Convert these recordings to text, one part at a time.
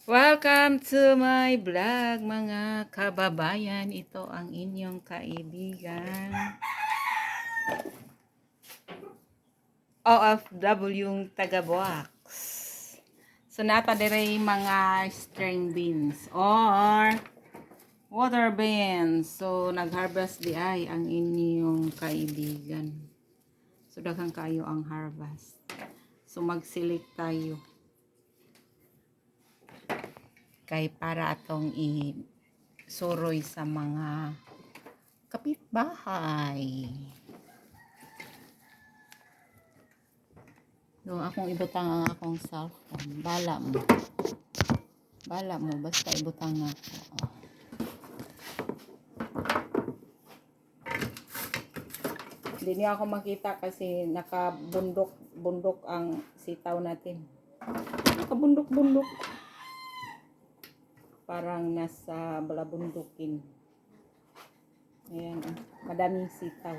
Welcome to my vlog mga kababayan. Ito ang inyong kaibigan. OFW yung taga-box. So nata dire mga string beans or water beans. So nag-harvest di ay ang inyong kaibigan. So daghang kayo ang harvest. So mag-select tayo. Kay para atong i-suroy sa mga kapitbahay. No, akong ibutang ang akong cellphone. Bala mo. Bala mo, basta ibutang ako. Hindi niya ako makita kasi nakabundok ang sitaw natin. Nakabundok-bundok. Parang nasa balabundukin. Ayan, madaming sitaw.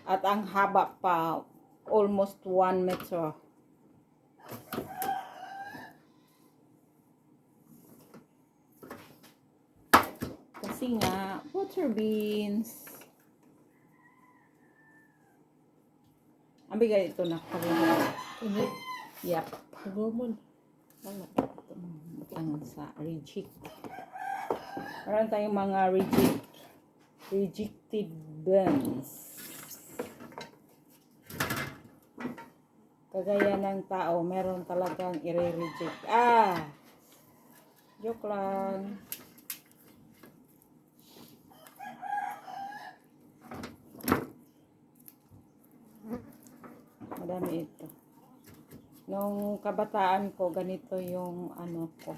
At ang haba pa, almost 1 metro. Kasi nga, water beans. Ang bigay ito na pagod. Yep. Pagod. Tangan sa reject. Meron tayong mga rejected beans. Kagaya ng tao, meron talagang i-reject. Joke lang. Madami ito. Nung kabataan ko, ganito yung ano ko.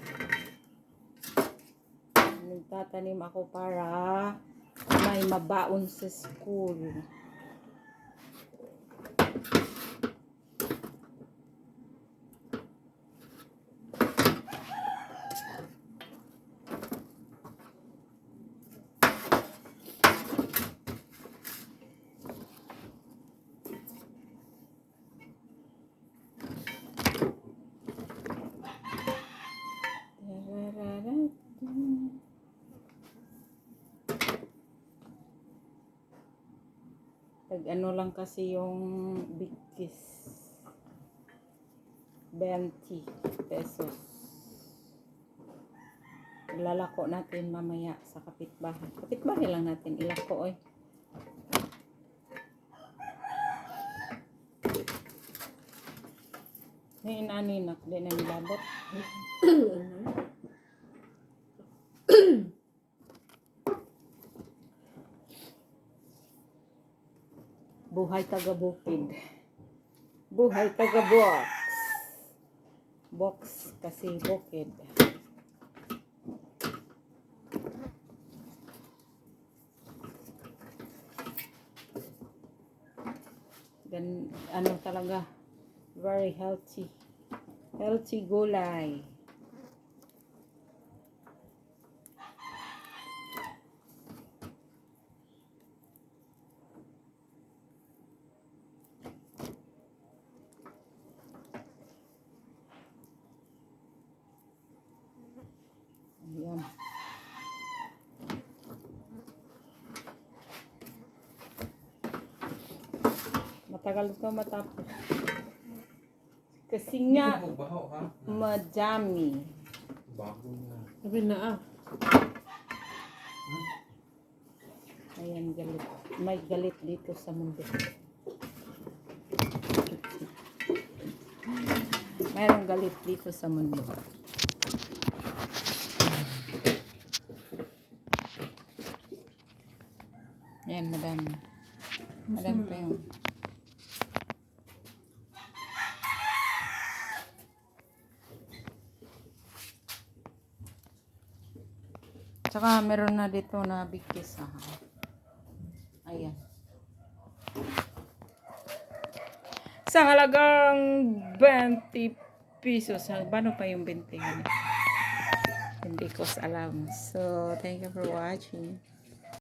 Nagtatanim ako para may mabaon sa school. Ano lang kasi yung bigkis 20 pesos. Ilalako natin mamaya sa kapitbahay. Kapitbahay lang natin ilako oy. Ninak di na nilabot. Buhay taga-bukid. Buhay taga-box. Box kasi bukid. Dan ano talaga, very healthy. Healthy gulay. Ayan. Matagal ito matapos. Kasi nga, madami. Sabi na Ayan, galit. May galit dito sa mundo. Mayroong galit dito sa mundo. Ayan, madami. Madami pa yun. Tsaka meron na dito na bigkis. Ayan. Sa halagang 20 pesos. Paano pa yung 20? Hindi ko alam. So, thank you for watching.